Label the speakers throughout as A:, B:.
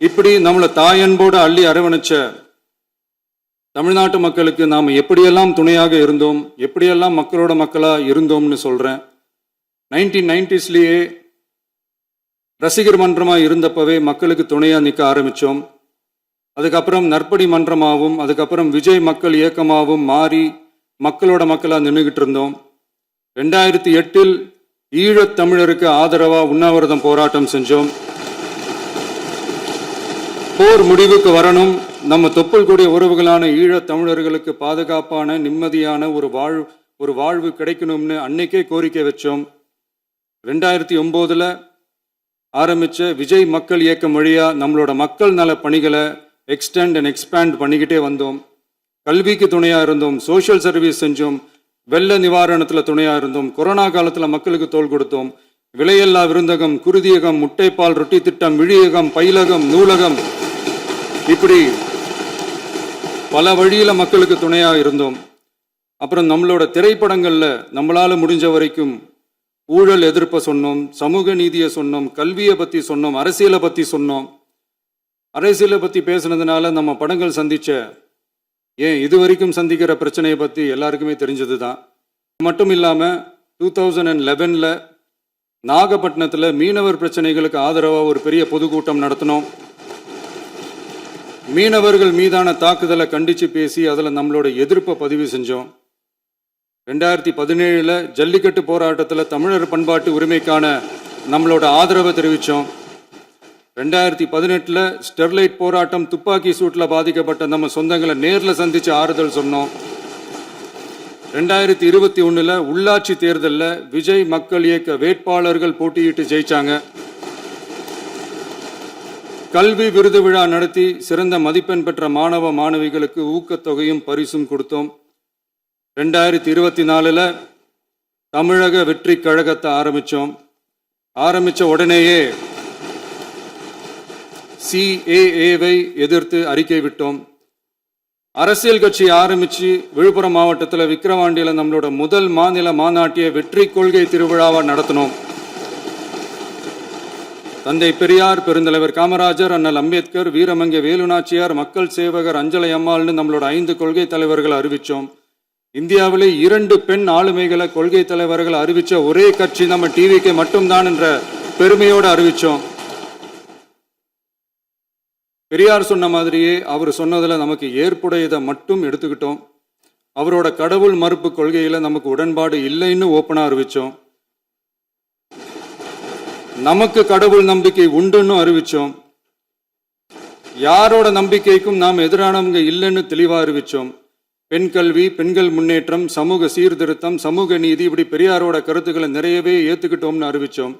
A: இப்படி நம்மளை தாயன்போடு அள்ளி அரவணைச்ச தமிழ்நாட்டு மக்களுக்கு நாம் எப்படியெல்லாம் துணையாக இருந்தோம், எப்படியெல்லாம் மக்களோட மக்களாக இருந்தோம்னு சொல்கிறேன். 1990ஸ்லேயே ரசிகர் மன்றமாக இருந்தப்பவே மக்களுக்கு துணையாக நிற்க ஆரம்பித்தோம். அதுக்கப்புறம் நற்படி மன்றமாகவும் அதுக்கப்புறம் விஜய் மக்கள் இயக்கமாகவும் மாறி மக்களோட மக்களாக நின்றுக்கிட்டு இருந்தோம். 2008 ஈழத் தமிழருக்கு ஆதரவாக உண்ணாவிரதம் போராட்டம் செஞ்சோம். போர் முடிவுக்கு வரணும், நம்ம தொப்புள் கூடிய உறவுகளான ஈழத் தமிழர்களுக்கு பாதுகாப்பான நிம்மதியான ஒரு வாழ்வு கிடைக்கணும்னு அன்னைக்கே கோரிக்கை வச்சோம். 2009 ஆரம்பித்த விஜய் மக்கள் இயக்கம் வழியாக நம்மளோட மக்கள் நல பணிகளை எக்ஸ்டெண்ட் அண்ட் எக்ஸ்பேண்ட் பண்ணிக்கிட்டே வந்தோம். கல்விக்கு துணையாக இருந்தோம், சோஷியல் சர்வீஸ் செஞ்சோம், வெள்ள நிவாரணத்தில் துணையாக இருந்தோம், கொரோனா காலத்தில் மக்களுக்கு தோள் கொடுத்தோம். விலையில்லா விருந்தகம், குருதியகம், முட்டைப்பால் ரொட்டி திட்டம், விழியகம், பயிலகம், நூலகம், இப்படி பல வழியில் மக்களுக்கு துணையாக இருந்தோம். அப்புறம் நம்மளோட திரைப்படங்களில் நம்மளால் முடிஞ்ச வரைக்கும் ஊழல் எதிர்ப்பை சொன்னோம், சமூக நீதியை சொன்னோம், கல்வியை பற்றி சொன்னோம், அரசியலை பற்றி சொன்னோம். அரசியலை பற்றி பேசுனதுனால நம்ம படங்கள் இது வரைக்கும் சந்திக்கிற பிரச்சனையை பற்றி எல்லாருக்குமே தெரிஞ்சது தான். மட்டும் இல்லாமல் 2011 நாகப்பட்டினத்தில் மீனவர் பிரச்சனைகளுக்கு ஆதரவாக ஒரு பெரிய பொதுக்கூட்டம் நடத்தினோம். மீனவர்கள் மீதான தாக்குதலை கண்டித்து பேசி அதில் நம்மளோட எதிர்ப்பை பதிவு செஞ்சோம். 2017 ஜல்லிக்கட்டு போராட்டத்தில் தமிழர் பண்பாட்டு உரிமைக்கான நம்மளோட ஆதரவை தெரிவித்தோம். 2018 ஸ்டெர்லைட் போராட்டம், துப்பாக்கி சூட்டில் பாதிக்கப்பட்ட நம்ம சொந்தங்களை நேரில் சந்தித்து ஆறுதல் சொன்னோம். 2021 உள்ளாட்சி தேர்தலில் விஜய் மக்கள் இயக்க வேட்பாளர்கள் போட்டியிட்டு ஜெயிச்சாங்க. கல்வி விருது விழா நடத்தி சிறந்த மதிப்பெண் பெற்ற மாணவ மாணவிகளுக்கு ஊக்கத்தொகையும் பரிசும் கொடுத்தோம். 2024 தமிழக வெற்றி கழகத்தை ஆரம்பித்த உடனேயே CAA-வை எதிர்த்து அறிக்கை விட்டோம். அரசியல் கட்சி ஆரம்பித்து விழுப்புரம் மாவட்டத்தில் விக்கிரவாண்டியில் நம்மளோட முதல் மாநில மாநாட்டிய வெற்றி கொள்கை திருவிழாவை நடத்தினோம். தந்தை பெரியார், பெருந்தலைவர் காமராஜர், அண்ணல் அம்பேத்கர், வீரமங்கை வேலுநாச்சியார், மக்கள் சேவகர் அஞ்சலை அம்மாள்னு நம்மளோட 5 கொள்கை தலைவர்களை அறிவித்தோம். இந்தியாவிலே 2 பெண் ஆளுமைகளை கொள்கை தலைவர்கள் அறிவித்த ஒரே கட்சி நம்ம டிவிக்கு மட்டும்தான் என்ற பெருமையோடு அறிவித்தோம். பெரியார் சொன்ன மாதிரியே அவர் சொன்னதில் நமக்கு ஏற்புடையதை மட்டும் எடுத்துக்கிட்டோம். அவரோட கடவுள் மறுப்பு கொள்கையில் நமக்கு உடன்பாடு இல்லைன்னு ஓப்பனாக அறிவித்தோம். நமக்கு கடவுள் நம்பிக்கை உண்டுன்னு அறிவித்தோம். யாரோட நம்பிக்கைக்கும் நாம் எதிரானவங்க இல்லைன்னு தெளிவாக அறிவித்தோம். பெண் கல்வி, பெண்கள் முன்னேற்றம், சமூக சீர்திருத்தம், சமூக நீதி, இப்படி பெரியாரோட கருத்துக்களை நிறையவே ஏற்றுக்கிட்டோம்னு அறிவித்தோம்.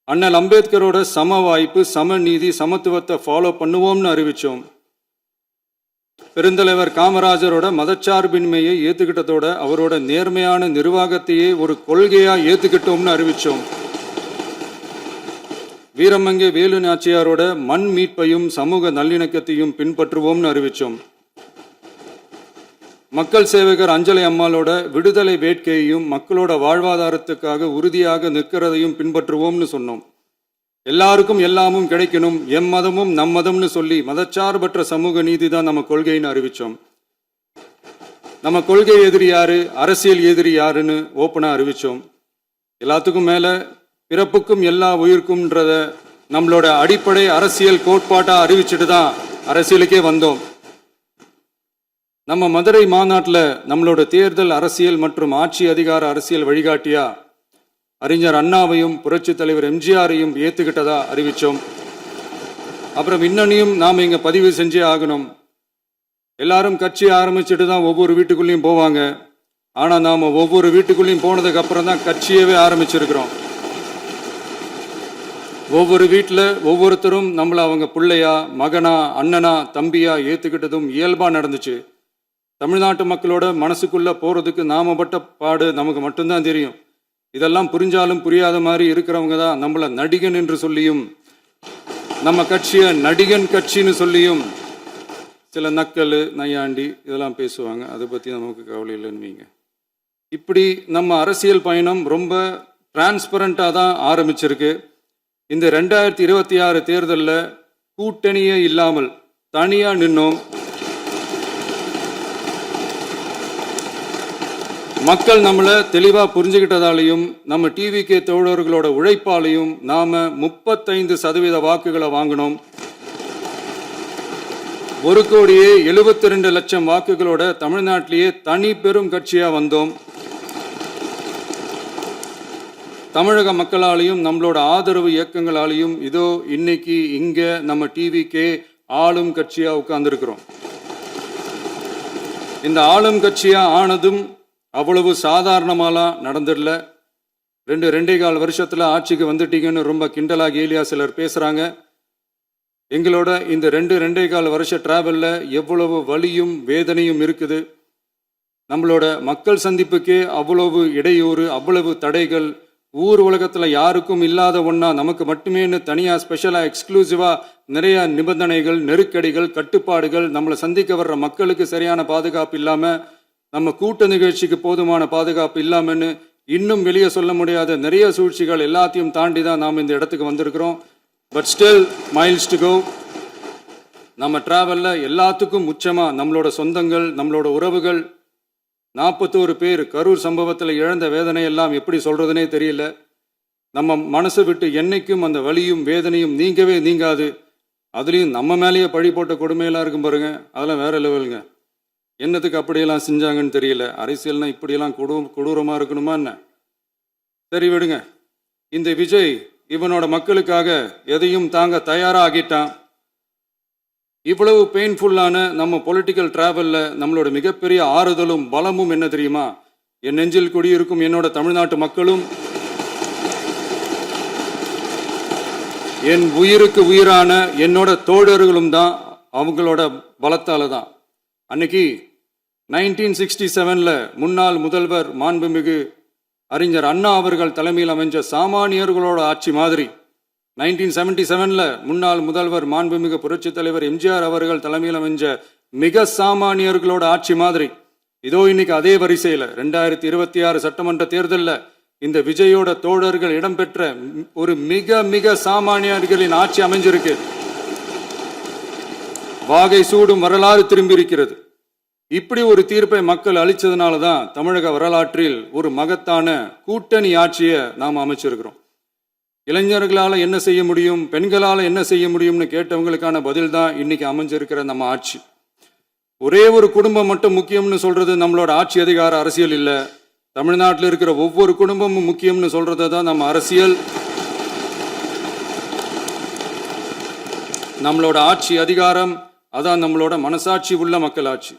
A: அண்ணல் அம்பேத்கரோட சம வாய்ப்பு, சம நீதி, சமத்துவத்தை ஃபாலோ பண்ணுவோம்னு அறிவித்தோம். பெருந்தலைவர் காமராஜரோட மதச்சார்பின்மையை ஏற்றுக்கிட்டதோட அவரோட நேர்மையான நிர்வாகத்தையே ஒரு கொள்கையாக ஏற்றுக்கிட்டோம்னு அறிவித்தோம். வீரமங்கை வேலு நாச்சியாரோட மண் மீட்பையும் சமூக நல்லிணக்கத்தையும் பின்பற்றுவோம்னு அறிவித்தோம். மக்கள் சேவகர் அஞ்சலை அம்மாளோட விடுதலை வேட்கையையும் மக்களோட வாழ்வாதாரத்துக்காக உறுதியாக நிற்கிறதையும் பின்பற்றுவோம்னு சொன்னோம். எல்லாருக்கும் எல்லாமும் கிடைக்கணும், எம் மதமும் நம் மதம்னு சொல்லி மதச்சார்பற்ற சமூக நீதி தான் நம்ம கொள்கைன்னு அறிவித்தோம். நம்ம கொள்கை எதிரி யாரு, அரசியல் எதிரி யாருன்னு ஓப்பனாக அறிவித்தோம். எல்லாத்துக்கும் மேலே பிறப்புக்கும் எல்லா உயிருக்கும்ன்றத நம்மளோட அடிப்படை அரசியல் கோட்பாட்டாக அறிவிச்சுட்டு தான் அரசியலுக்கே வந்தோம். நம்ம மதுரை மாநாட்டில் நம்மளோட தேர்தல் அரசியல் மற்றும் ஆட்சி அதிகார அரசியல் வழிகாட்டியா அறிஞர் அண்ணாவையும் புரட்சி தலைவர் எம்ஜிஆரையும் ஏற்றுக்கிட்டதா அறிவித்தோம். அப்புறம் இன்னனையும் நாம் இங்கே பதிவு செஞ்சே ஆகணும். எல்லாரும் கட்சி ஆரம்பிச்சுட்டு தான் ஒவ்வொரு வீட்டுக்குள்ளேயும் போவாங்க. ஆனால் நாம் ஒவ்வொரு வீட்டுக்குள்ளேயும் போனதுக்கு அப்புறம் தான் கட்சியவே ஆரம்பிச்சிருக்கிறோம். ஒவ்வொரு வீட்டில் ஒவ்வொருத்தரும் நம்மளை அவங்க பிள்ளையா, மகனா, அண்ணனா, தம்பியா ஏற்றுக்கிட்டதும் இயல்பாக நடந்துச்சு. தமிழ்நாட்டு மக்களோட மனசுக்குள்ளே போகிறதுக்கு நாம பட்ட பாடு நமக்கு மட்டும்தான் தெரியும். இதெல்லாம் புரிஞ்சாலும் புரியாத மாதிரி இருக்கிறவங்க தான் நம்மளை நடிகன் என்று சொல்லியும் நம்ம கட்சியை நடிகன் கட்சின்னு சொல்லியும் சில நக்கல் நையாண்டி இதெல்லாம் பேசுவாங்க. அதை பற்றி நமக்கு கவலை இல்லைன்னு. இப்படி நம்ம அரசியல் பயணம் ரொம்ப டிரான்ஸ்பரண்ட்டாக தான் ஆரம்பிச்சிருக்கு. இந்த 2026 தேர்தலில் கூட்டணியே இல்லாமல் தனியா நின்னோம். மக்கள் நம்மளை தெளிவா புரிஞ்சுக்கிட்டதாலையும் நம்ம டிவிகே தோழர்களோட உழைப்பாலையும் நாம 35% வாக்குகளை வாங்கினோம். 1,72,00,000 வாக்குகளோட தமிழ்நாட்டிலேயே தனி பெரும் கட்சியா வந்தோம். தமிழக மக்களாலையும் நம்மளோட ஆதரவு இயக்கங்களாலையும் இதோ இன்னைக்கு இங்க நம்ம டிவிகே ஆளும் கட்சியா உட்கார்ந்துருக்கிறோம். இந்த ஆளும் கட்சியா ஆனதும் அவ்வளவு சாதாரணமாலாம் நடந்துடல. 2.25 வருஷத்துல ஆட்சிக்கு வந்துட்டீங்கன்னு ரொம்ப கிண்டலா கேலியா சிலர் பேசுறாங்க. எங்களோட இந்த 2.25 வருஷ டிராவல்ல எவ்வளவு வலியும் வேதனையும் இருக்குது. நம்மளோட மக்கள் சந்திப்புக்கே அவ்வளவு இடையூறு, அவ்வளவு தடைகள், ஊர் உலகத்துல யாருக்கும் இல்லாத ஒன்னா நமக்கு மட்டுமேன்னு தனியா ஸ்பெஷலா எக்ஸ்க்ளூசிவா நிறைய நிபந்தனைகள், நெருக்கடிகள், கட்டுப்பாடுகள், நம்மளை சந்திக்க வர்ற மக்களுக்கு சரியான பாதுகாப்பு இல்லாம, நம்ம கூட்ட நிகழ்ச்சிக்கு போதுமான பாதுகாப்பு இல்லாமன்னு இன்னும் வெளியே சொல்ல முடியாத நிறைய சூழ்ச்சிகள் எல்லாத்தையும் தாண்டி தான் நாம் இந்த இடத்துக்கு வந்திருக்கிறோம். But still miles to go. நம்ம டிராவல்ல எல்லாத்துக்கும் உச்சமா நம்மளோட சொந்தங்கள், நம்மளோட உறவுகள், 41 பேர் கரூர் சம்பவத்தில் இழந்த வேதனை எல்லாம் எப்படி சொல்றதுனே தெரியல. நம்ம மனசை விட்டு என்னைக்கும் அந்த வலியும் வேதனையும் நீங்கவே நீங்காது. அதுலேயும் நம்ம மேலேயே பழி போட்ட கொடுமையெல்லாம் இருக்கும் பாருங்க, அதெல்லாம் வேற லெவலுங்க. என்னத்துக்கு அப்படியெல்லாம் செஞ்சாங்கன்னு தெரியல. அரசியல்னா இப்படியெல்லாம் கொடூரமா இருக்கணுமா என்ன? சரி விடுங்க. இந்த விஜய் இவனோட மக்களுக்காக எதையும் தாங்க தயாரா ஆகிட்டான். இவ்வளவு பெயின்ஃபுல்லான நம்ம பொலிட்டிக்கல் டிராவல்ல நம்மளோட மிகப்பெரிய ஆறுதலும் பலமும் என்ன தெரியுமா? என் நெஞ்சில் குடியிருக்கும் என்னோட தமிழ்நாட்டு மக்களும், என் உயிருக்கு உயிரான என்னோட தோழர்களும் தான். அவங்களோட பலத்தால தான். அன்னைக்கு 1967 முன்னாள் முதல்வர் மாண்புமிகு அறிஞர் அண்ணா அவர்கள் தலைமையில் அமைஞ்ச சாமானியர்களோட ஆட்சி மாதிரி, 1977 முன்னாள் முதல்வர் மாண்புமிகு புரட்சி தலைவர் எம்ஜிஆர் அவர்கள் தலைமையில் அமைஞ்ச மிக சாமானியர்களோட ஆட்சி மாதிரி, இதோ இன்னைக்கு அதே வரிசையில் 2026 சட்டமன்ற தேர்தலில் இந்த விஜயோட தோழர்கள் இடம்பெற்ற ஒரு மிக மிக சாமானியர்களின் ஆட்சி அமைஞ்சிருக்கு. வாகை சூடும் வரலாறு திரும்பி இருக்கிறது. இப்படி ஒரு தீர்ப்பை மக்கள் அளிச்சதுனால தான் தமிழக வரலாற்றில் ஒரு மகத்தான கூட்டணி ஆட்சியை நாம் அமைச்சிருக்கிறோம். இளைஞர்களால் என்ன செய்ய முடியும், பெண்களால் என்ன செய்ய முடியும்னு கேட்டவங்களுக்கான பதில் தான் இன்னைக்கு அமைஞ்சிருக்கிற நம்ம ஆட்சி. ஒரே ஒரு குடும்பம் மட்டும் முக்கியம்னு சொல்றது நம்மளோட ஆட்சி அதிகார அரசியல் இல்லை. தமிழ்நாட்டில் இருக்கிற ஒவ்வொரு குடும்பமும் முக்கியம்னு சொல்றது தான் நம்ம அரசியல். நம்மளோட ஆட்சி அதிகாரம் அதான் நம்மளோட மனசாட்சி உள்ள மக்களாட்சி.